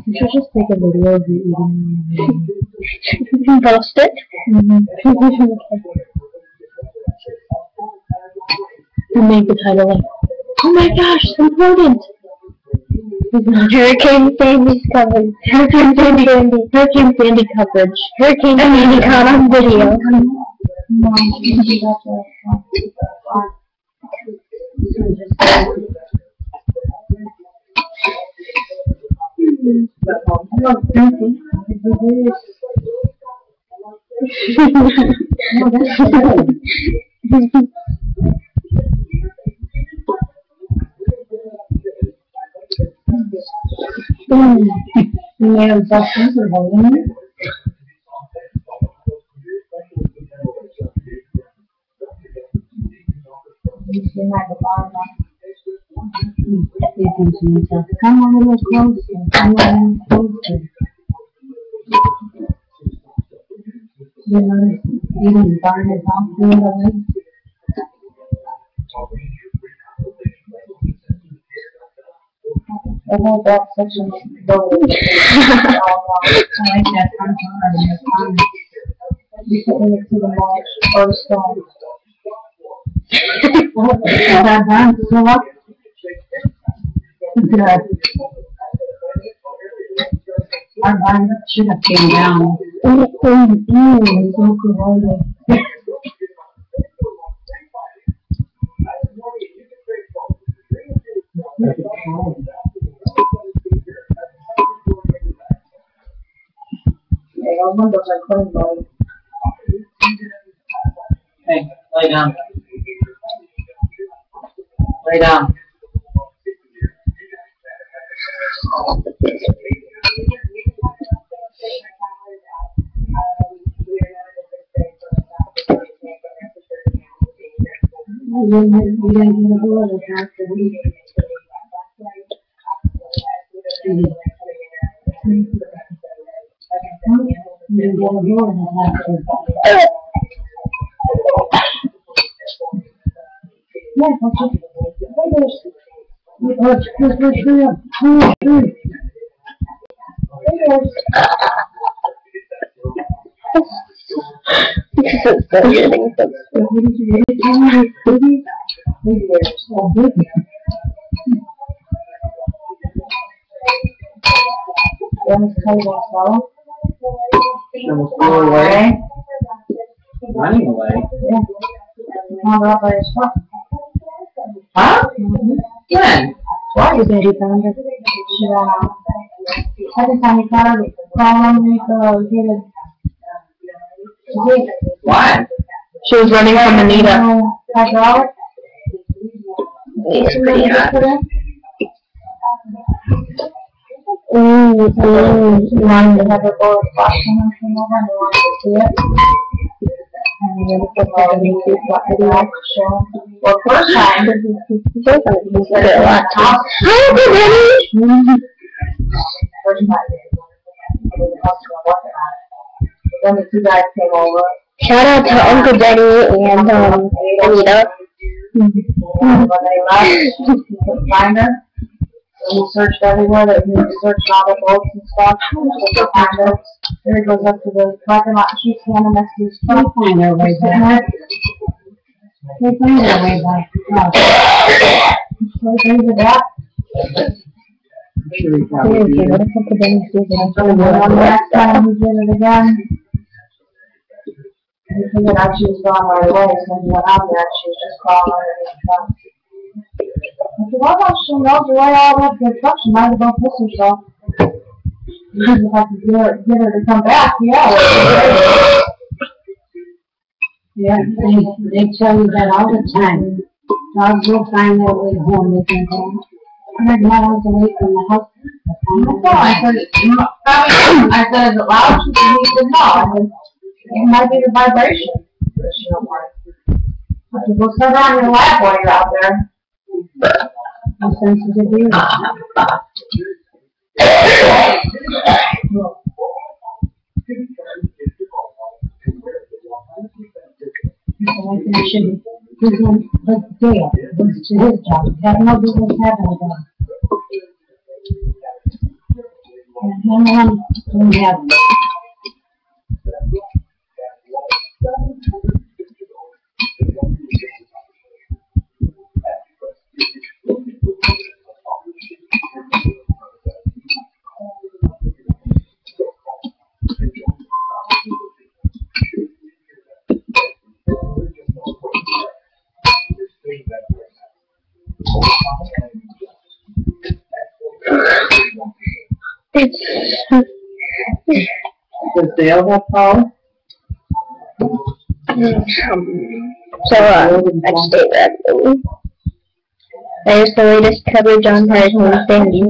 You should just take a video of you eating. Post it. And make the title like, oh my gosh, important! Hurricane Sandy's coverage. Hurricane Sandy coverage. Hurricane Sandy caught on video. Yeah, that's comfortable, isn't it? Come on a little closer. Come on a little closer. You know, you can burn it off the other way. The whole back section is low. I like that front arm and the arm. You put it to the marsh or stone. That arm still up? Good. Our arm should have came down. So corroded. Hey, lay down. Lay down. Almost flew away. Running away. Huh? When? Why did Daddy found her? She ran out. Every time he found her, call him and get it. Why? She was running from Anita. Hydraulic? It's pretty hot. Wanted to have her go with Boston and come over and wanted to see it. And then we put that in the show. Well, first time, Hi, everybody. first time, then the two guys came over. Shout out to Uncle Benny and Anita. When they left, he couldn't find her. So he searched everywhere, that he searched all the boats and stuff. He couldn't find her. There he goes up to the parking lot, and she's standing next to his truck. They find her way back. They find her way back. So they did that. Seriously, what if Uncle Benny's doing And so the next time he did it again, he figured out she was gone right away, so he went out there, she was just crawling under his truck. I said, well, no, she knows the way all that good truck, she might as well piss herself. If I could get her to come back, yeah. Yeah, they tell you that all the time. Dogs will find their way home, they can go 100 miles away from the house. I said, is it loud? She said, he said, no. I said, it might be the vibration. But she don't want it. I said, well, sit on your lap while you're out there. How sensitive are you? But Dale, this to his job. Have no business having a dog. And then we have Does Dale have power? Upstate revenue. There's the latest coverage on Hurricane Sandy.